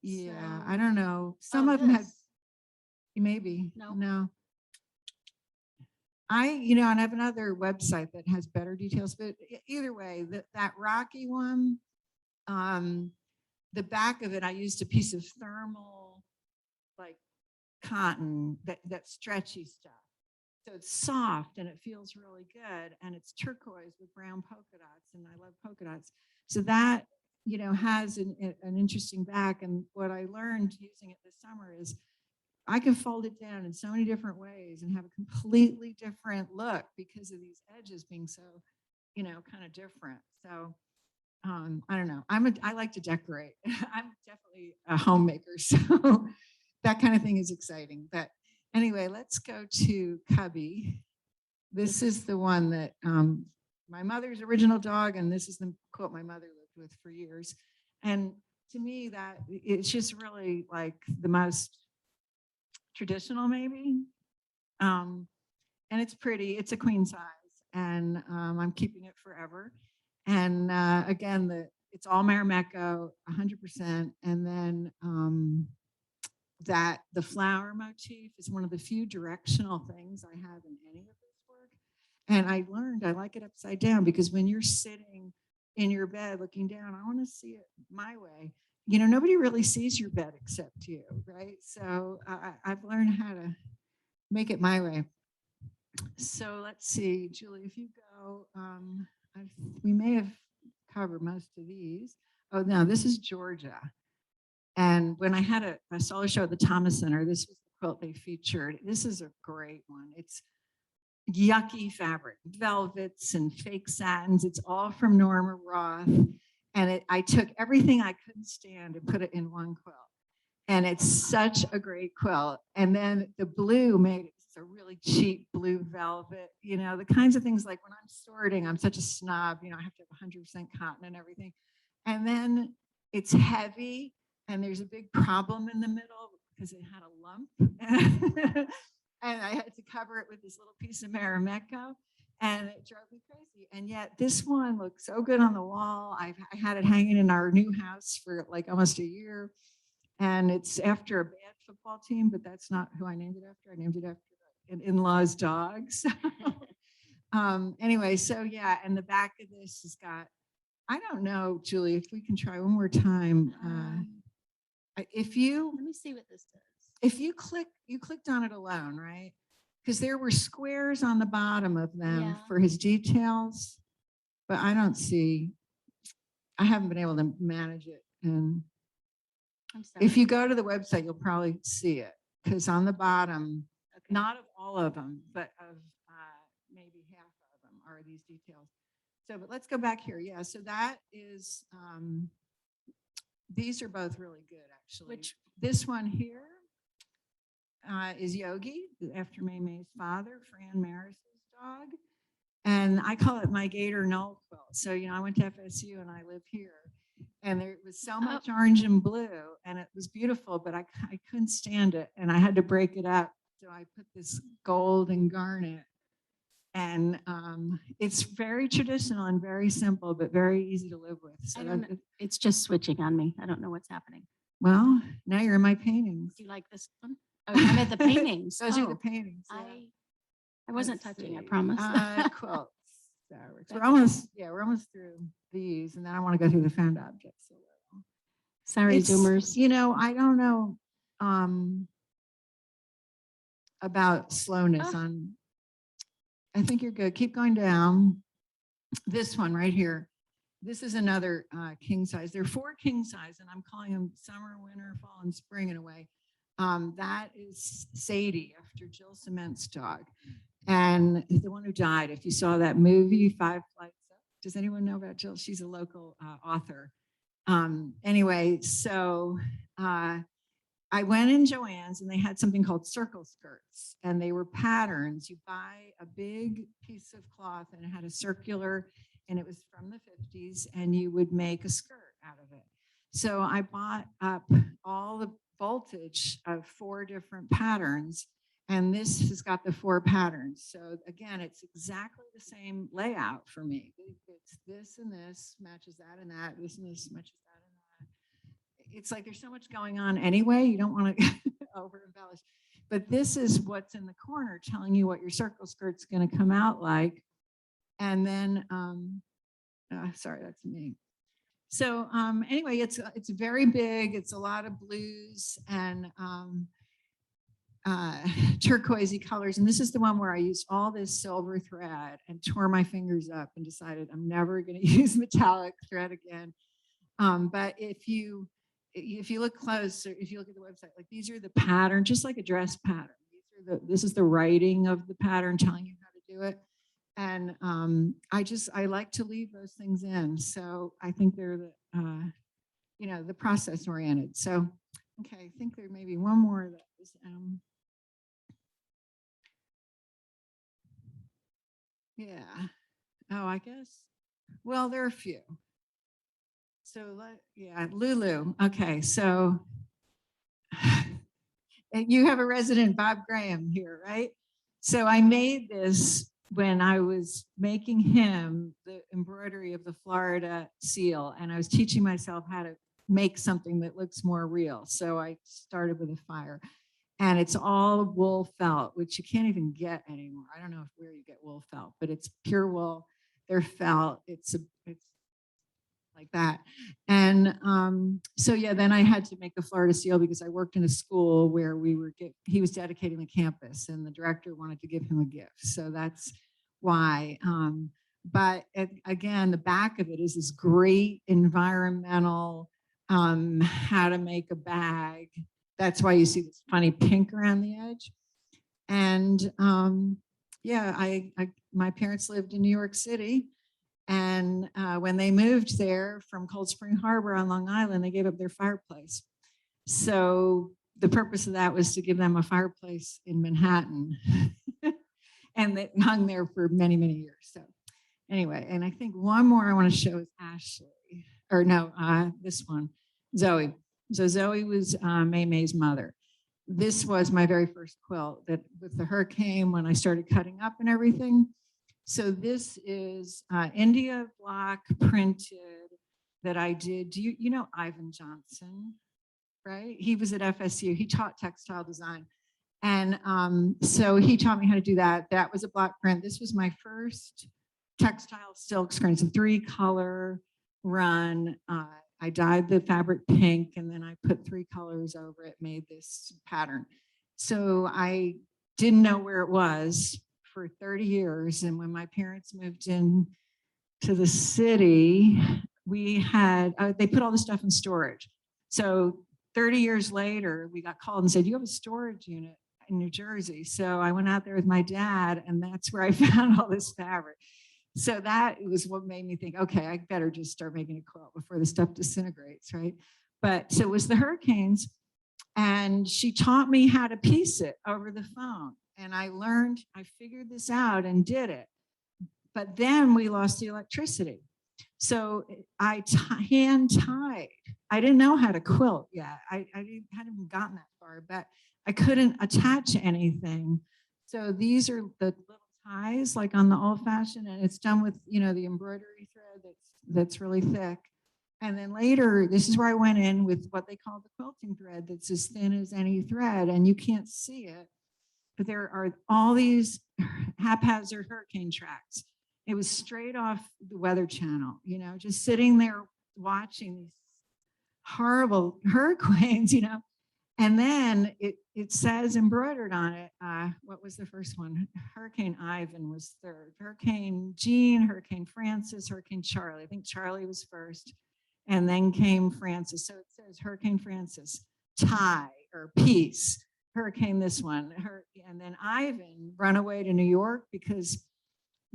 Yeah, I don't know. Some of them have, maybe, no. And I have another website that has better details, but either way, that Rocky one, the back of it, I used a piece of thermal, like cotton, that stretchy stuff. So it's soft and it feels really good. And it's turquoise with brown polka dots. And I love polka dots. So that, has an interesting back. And what I learned using it this summer is I can fold it down in so many different ways and have a completely different look because of these edges being so, kind of different. So I don't know. I like to decorate. I'm definitely a homemaker, so that kind of thing is exciting. But anyway, let's go to Cubby. This is the one that my mother's original dog, and this is the quote my mother lived with for years. And to me, that it's just really like the most traditional, maybe. And it's pretty. It's a queen size, and I'm keeping it forever. And again, it's all Marimekko, 100%. And then that the flower motif is one of the few directional things I have in any of this work. And I learned I like it upside down because when you're sitting in your bed looking down, I want to see it my way. Nobody really sees your bed except you, right? So I've learned how to make it my way. So let's see, Julie, if you go, we may have covered most of these. Oh, no, this is Georgia. And when I had a solo show at the Thomas Center, this was the quilt they featured. This is a great one. It's yucky fabric, velvets and fake satins. It's all from Norma Roth. And I took everything I couldn't stand and put it in one quilt. And it's such a great quilt. And then the blue made it a really cheap blue velvet, the kinds of things like when I'm sorting, I'm such a snob, I have to have 100% cotton and everything. And then it's heavy and there's a big problem in the middle because it had a lump. And I had to cover it with this little piece of Marimekko, and it drove me crazy. And yet this one looked so good on the wall. I had it hanging in our new house for like almost a year. And it's after a bad football team, but that's not who I named it after. I named it after an in-law's dog. So, anyway, so yeah, and the back of this has got, I don't know, Julie, if we can try one more time. If you Let me see what this does. if you clicked on it alone, right? Because there were squares on the bottom of them Yeah. for his details, but I haven't been able to manage it. And I'm sorry. if you go to the website, you'll probably see it, because on the bottom, Okay. not of all of them, but of maybe half of them are these details. So, but let's go back here. Yeah, so that is, these are both really good, actually. This one here is Yogi, after May May's father, Fran Maris's dog. And I call it my gator null quilt. So, I went to FSU and I live here. And there was so much orange and blue, and it was beautiful, but I couldn't stand it. And I had to break it up. So I put this gold and garnet. And it's very traditional and very simple, but very easy to live with. So I don't know. It's just switching on me. I don't know what's happening. well, now you're in my paintings. Do you like this one? Oh, I'm at the paintings. Those are Oh, the paintings. Yeah. I wasn't Let's touching, I see. promise. Quilts. We're almost through these, and then I want to go through the found objects. Sorry, It's, Zoomers. I don't know about slowness Oh. on. I think you're good. Keep going down. This one right here. This is another king size. There are 4 king size, and I'm calling them summer, winter, fall, and spring in a way. That is Sadie, after Jill Cement's dog, and the one who died. If you saw that movie, 5 Flights Up. Does anyone know about Jill? She's a local author. Anyway, so I went in Joann's, and they had something called circle skirts, and they were patterns. You buy a big piece of cloth, and it had a circular, and it was from the 50s, and you would make a skirt out of it. So I bought up all the voltage of 4 different patterns, and this has got the 4 patterns. So again, it's exactly the same layout for me. It's this and this matches that and that, this and this matches that and that. It's like there's so much going on anyway, you don't want to over embellish. But this is what's in the corner telling you what your circle skirt's going to come out like. And then, sorry, that's me. So anyway, it's very big. It's a lot of blues and turquoisey colors. And this is the one where I used all this silver thread and tore my fingers up and decided I'm never going to use metallic thread again. But if you look close, or if you look at the website, like these are the pattern, just like a dress pattern. This is the writing of the pattern telling you how to do it. And I like to leave those things in. So I think they're the process oriented. So, okay, I think there may be one more of those. Yeah. Oh, I guess. Well, there are a few. So, yeah, Lulu. Okay, so you have a resident, Bob Graham, here, right? So I made this when I was making him the embroidery of the Florida seal, and I was teaching myself how to make something that looks more real. So I started with a fire, and it's all wool felt, which you can't even get anymore. I don't know where you get wool felt, but it's pure wool. They're felt. It's like that. And so yeah, then I had to make a Florida seal because I worked in a school where he was dedicating the campus, and the director wanted to give him a gift. So that's why. But again, the back of it is this great environmental how to make a bag. That's why you see this funny pink around the edge. And yeah, my parents lived in New York City. And when they moved there from Cold Spring Harbor on Long Island, they gave up their fireplace. So the purpose of that was to give them a fireplace in Manhattan. And it hung there for many, many years. So anyway, and I think one more I want to show is Ashley, or no, this one, Zoe. So Zoe was May May's mother. this was my very first quilt that with the hurricane when I started cutting up and everything. So this is India block printed that I did. Do you know Ivan Johnson, right? He was at FSU. He taught textile design. And so he taught me how to do that. That was a block print. This was my first textile silk screen. It's a 3-color run. I dyed the fabric pink and then I put 3 colors over it, made this pattern. So I didn't know where it was for 30 years. And when my parents moved in to the city, we had, they put all the stuff in storage. So 30 years later, we got called and said, you have a storage unit in New Jersey. So I went out there with my dad and that's where I found all this fabric. So that was what made me think, okay, I better just start making a quilt before the stuff disintegrates, right? But so it was the hurricanes and she taught me how to piece it over the phone. And I figured this out and did it. But then we lost the electricity. So I hand tied. I didn't know how to quilt yet. I hadn't even gotten that far, but I couldn't attach anything. So these are the little ties like on the old fashioned, and it's done with, you know, the embroidery thread that's really thick. And then later, this is where I went in with what they call the quilting thread that's as thin as any thread, and you can't see it, but there are all these haphazard hurricane tracks. It was straight off the Weather Channel, you know, just sitting there watching these horrible hurricanes, you know. And then it says embroidered on it, what was the first one? Hurricane Ivan was third. Hurricane Jean, Hurricane Francis, Hurricane Charlie. I think Charlie was first. And then came Francis. So it says Hurricane Francis, tie or peace. Hurricane this one. And then Ivan run away to New York because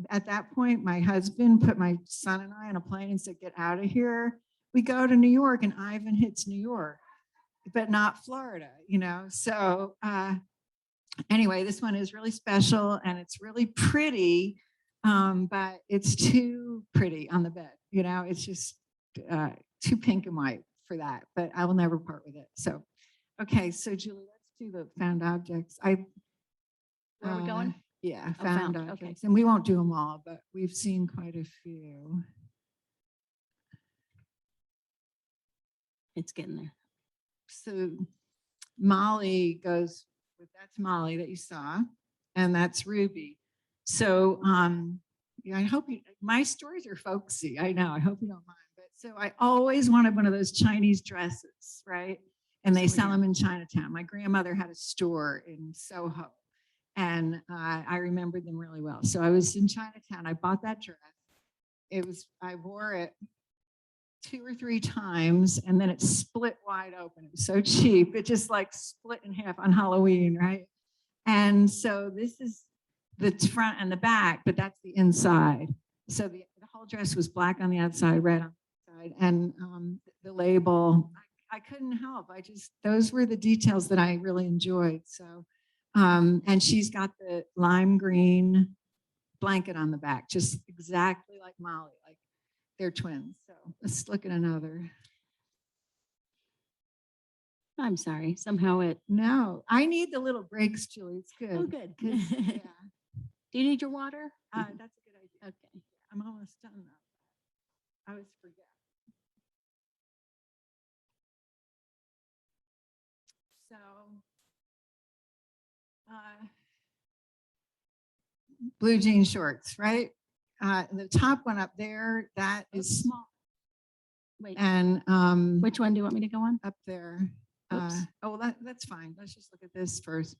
at that point, my husband put my son and I on a plane and said, get out of here. We go to New York and Ivan hits New York, but not Florida, you know? So anyway, this one is really special and it's really pretty, but it's too pretty on the bed, you know? It's just too pink and white for that, but I will never part with it. So, okay, so Julie, let's do the found objects. Where are we going? Yeah, Oh, found found, objects. okay. And we won't do them all, but we've seen quite a few. It's getting there. So Molly goes with, that's Molly that you saw, and that's Ruby. So yeah, I hope my stories are folksy. I know, I hope you don't mind. But so I always wanted one of those Chinese dresses, right? And they sell them in Chinatown. My grandmother had a store in Soho. And I remembered them really well. So I was in Chinatown. I bought that dress. I wore it 2 or 3 times and then it split wide open. It was so cheap. It just like split in half on Halloween, right? And so this is the front and the back, but that's the inside. So the whole dress was black on the outside, red on the outside. And the label, I couldn't help. Those were the details that I really enjoyed. So and she's got the lime green blanket on the back, just exactly like Molly, like they're twins. So let's look at another. I'm sorry. Somehow it. No, I need the little breaks, Julie. It's good. Oh, good. Yeah, Do you need your water? that's a good idea. Okay. I'm almost done though. I always forget. So blue jean shorts, right? The top one up there, that is small. Wait. And Which one do you want me to go on? up there. Oops. Oh, that's fine. Let's just look at this first.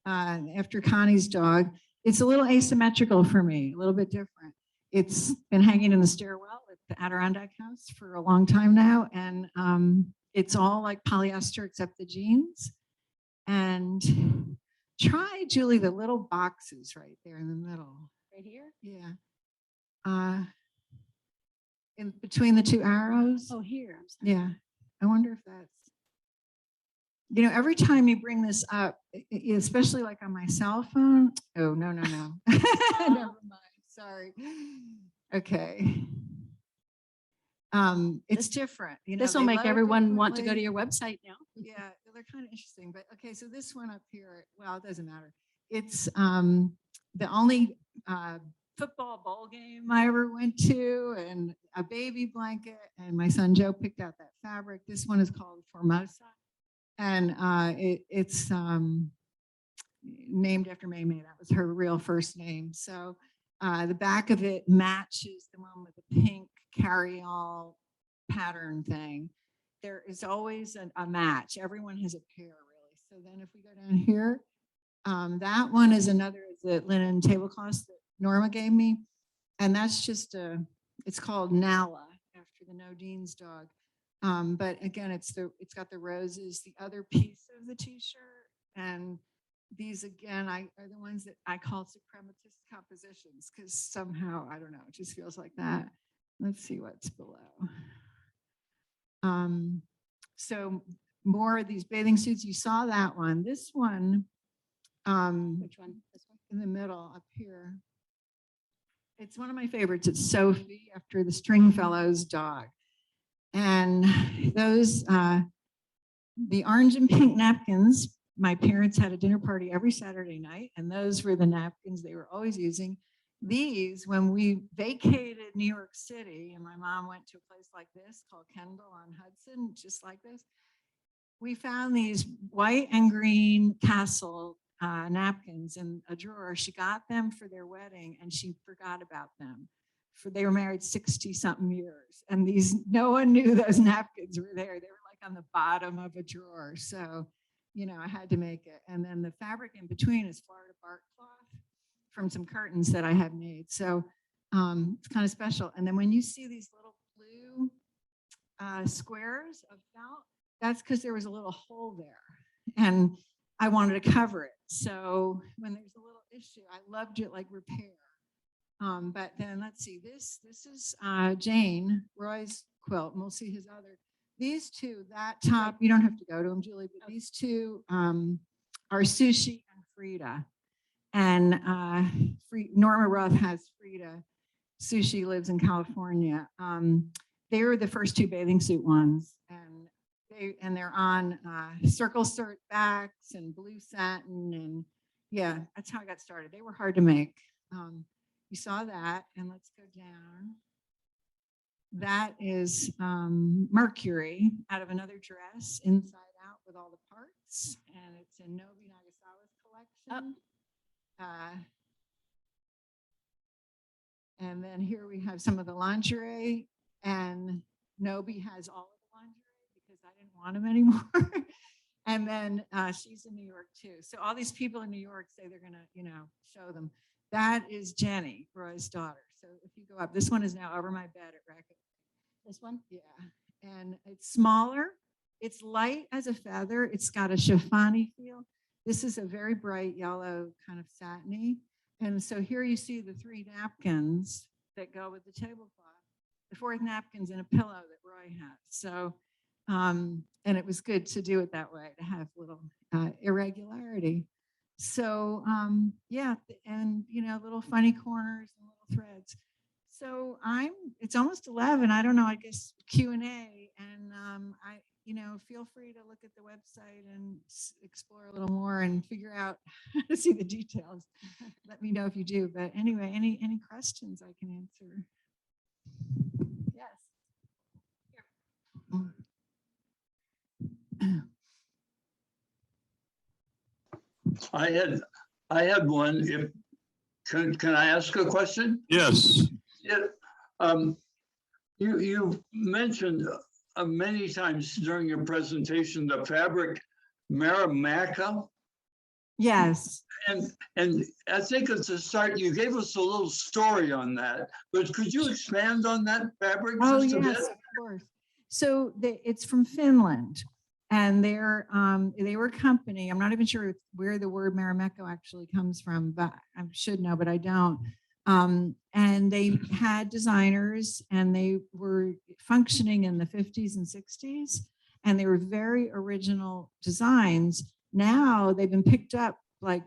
After Connie's dog, it's a little asymmetrical for me, a little bit different. It's been hanging in the stairwell at the Adirondack house for a long time now. And it's all like polyester except the jeans. And try, Julie, the little boxes right there in the middle. Right here? Yeah. In between the 2 arrows. Oh, here. I'm sorry. Yeah. I wonder if that's, you know, every time you bring this up, especially like on my cell phone. Oh, no. Never mind. Sorry. Okay. It's different. You know, This will they make load everyone want to go to differently. your website now. Yeah, they're kind of interesting. But okay, so this one up here, well, it doesn't matter. It's the only football bowl game I ever went to, and a baby blanket. And my son Joe picked out that fabric. This one is called Formosa, and it's named after May May. That was her real first name. So the back of it matches the one with the pink carry-all pattern thing. There is always a match. Everyone has a pair, really. So then if we go down here, that one is another the linen tablecloth that Norma gave me. And that's just it's called Nala after the Nodine's dog. But again, it's got the roses, the other piece of the t-shirt. And these again, are the ones that I call suprematist compositions because somehow, I don't know, it just feels like that. Let's see what's below. So more of these bathing suits. You saw that one. This one, Which one? This one? in the middle up here. It's one of my favorites. It's Sophie after the Stringfellow's dog. And those, the orange and pink napkins, my parents had a dinner party every Saturday night, and those were the napkins they were always using. These, when we vacated New York City, and my mom went to a place like this called Kendall on Hudson, just like this, we found these white and green Castle napkins in a drawer. She got them for their wedding, and she forgot about them. They were married 60 something years, and no one knew those napkins were there. They were like on the bottom of a drawer. So, you know, I had to make it. And then the fabric in between is Florida bark cloth from some curtains that I had made. So it's kind of special. And then when you see these little blue squares of felt, that's because there was a little hole there, and I wanted to cover it. So when there's a little issue, I loved it like repair. But then let's see, this is Jane Roy's quilt, and we'll see his other. These two, that top, you don't have to go to them, Julie, but these two are Sushi and Frida. And Norma Ruff has Frida. Sushi lives in California. They were the first two bathing suit ones, and they're on circle skirt backs and blue satin, and yeah, that's how I got started. They were hard to make. You saw that, and let's go down. That is Mercury out of another dress, inside out with all the parts, and it's in Nobi Nagasawa's collection. And then here we have some of the lingerie, and Nobi has all of the lingerie because I didn't want them anymore. And then she's in New York too. So all these people in New York say they're gonna, you know, show them. That is Jenny, Roy's daughter. So if you go up, this one is now over my bed at Racket. This one? Yeah, and it's smaller. It's light as a feather. It's got a chiffon-y feel. This is a very bright yellow kind of satiny. And so here you see the three napkins that go with the tablecloth. The fourth napkin's in a pillow that Roy has. So, and it was good to do it that way, to have little irregularity. So, yeah, and, you know, little funny corners and little threads. So it's almost 11. I don't know, I guess Q&A. And you know, feel free to look at the website and explore a little more and figure out how to see the details. Let me know if you do. But anyway, any questions I can answer? Yes. Here. I had one. Can I ask a question? Yes. Yeah. You mentioned many times during your presentation the fabric Maramacca. Yes. And I think it's a start. You gave us a little story on that, but could you expand on that fabric? Oh, just a yes, bit? of course. So it's from Finland, and they were a company. I'm not even sure where the word Marimekko actually comes from, but I should know, but I don't. And they had designers, and they were functioning in the 50s and 60s, and they were very original designs. Now they've been picked up, like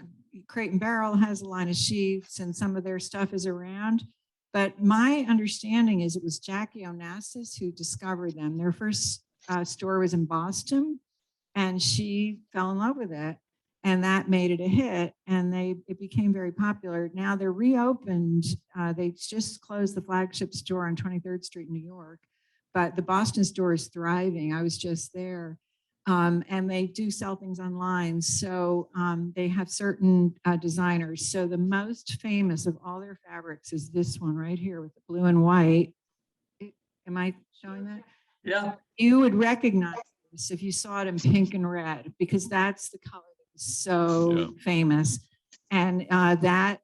Crate and Barrel has a line of sheets, and some of their stuff is around. But my understanding is it was Jackie Onassis who discovered them. Their first store was in Boston, and she fell in love with it, and that made it a hit, and it became very popular. Now they're reopened. They just closed the flagship store on 23rd Street in New York, but the Boston store is thriving. I was just there. And they do sell things online. So they have certain designers. So the most famous of all their fabrics is this one right here with the blue and white. Am I showing that? Yeah. You would recognize this if you saw it in pink and red, because that's the color that was so famous. And that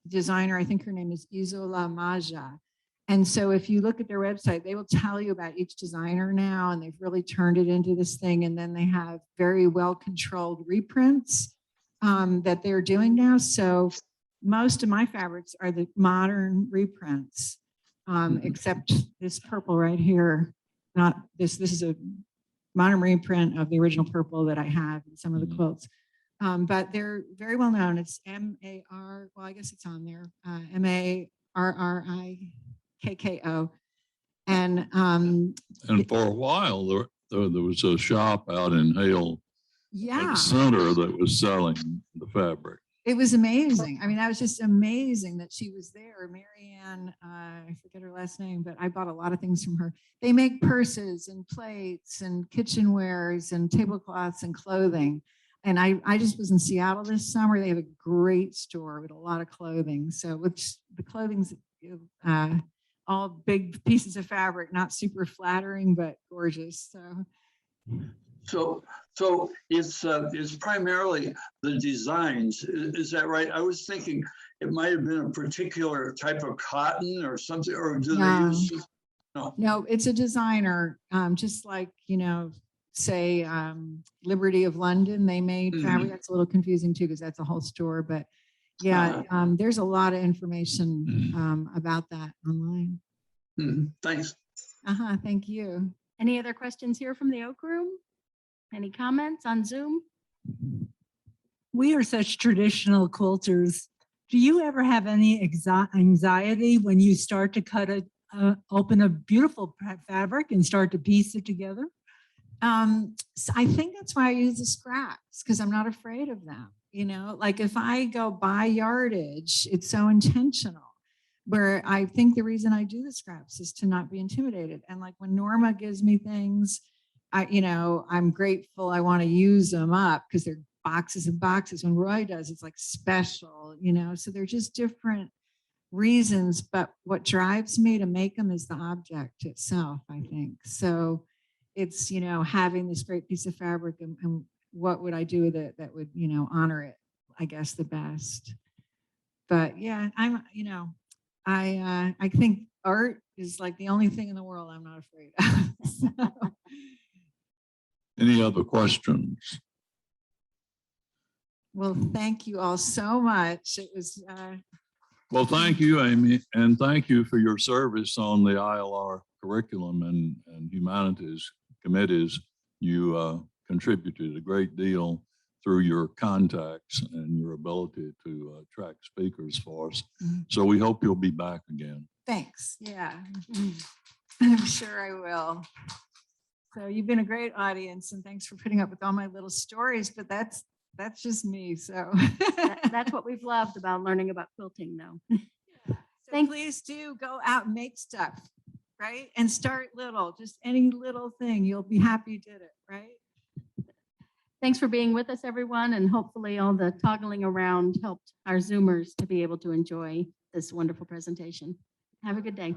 designer, I think her name is Isola Maja. And so if you look at their website, they will tell you about each designer now, and they've really turned it into this thing. And then they have very well-controlled reprints that they're doing now. So most of my fabrics are the modern reprints, except this purple right here. Not this, this is a modern reprint of the original purple that I have in some of the quilts. But they're very well known. It's M-A-R, well, I guess it's on there, M-A-R-R-I-K-K-O. And for a while, there was a shop out in Hale yeah, Center that was selling the fabric. it was amazing. I mean, that was just amazing that she was there. Marianne, I forget her last name, but I bought a lot of things from her. They make purses and plates and kitchenwares and tablecloths and clothing. And I just was in Seattle this summer. They have a great store with a lot of clothing. So which the clothing's all big pieces of fabric, not super flattering, but gorgeous. So it's primarily the designs. Is that right? I was thinking it might have been a particular type of cotton or something, or do they use? No, it's a designer, just like, you know, say Liberty of London, they made fabric. That's a little confusing too, because that's a whole store. But yeah, there's a lot of information about that online. Thanks. Thank you. Any other questions here from the Oak Room? Any comments on Zoom? We are such traditional quilters. Do you ever have any anxiety when you start to open a beautiful fabric and start to piece it together? So I think that's why I use the scraps, because I'm not afraid of them. You know, like if I go by yardage, it's so intentional. Where I think the reason I do the scraps is to not be intimidated. And like when Norma gives me things, I'm grateful. I want to use them up because they're boxes and boxes. When Roy does, it's like special, so they're just different reasons. But what drives me to make them is the object itself, I think. So it's, having this great piece of fabric and what would I do with it that would, honor it, I guess, the best. But yeah, I think art is like the only thing in the world I'm not afraid of. So. Any other questions? Well, thank you all so much. It was. Well, thank you, Amy, and thank you for your service on the ILR curriculum and humanities committees. You contributed a great deal through your contacts and your ability to attract speakers for us. So we hope you'll be back again. Thanks. Yeah, I'm sure I will. So you've been a great audience, and thanks for putting up with all my little stories, but that's just me. So that's what we've loved about learning about quilting, though. So please do go out and make stuff, right? And start little, just any little thing. You'll be happy you did it, right? Thanks for being with us, everyone, and hopefully all the toggling around helped our Zoomers to be able to enjoy this wonderful presentation. Have a good day.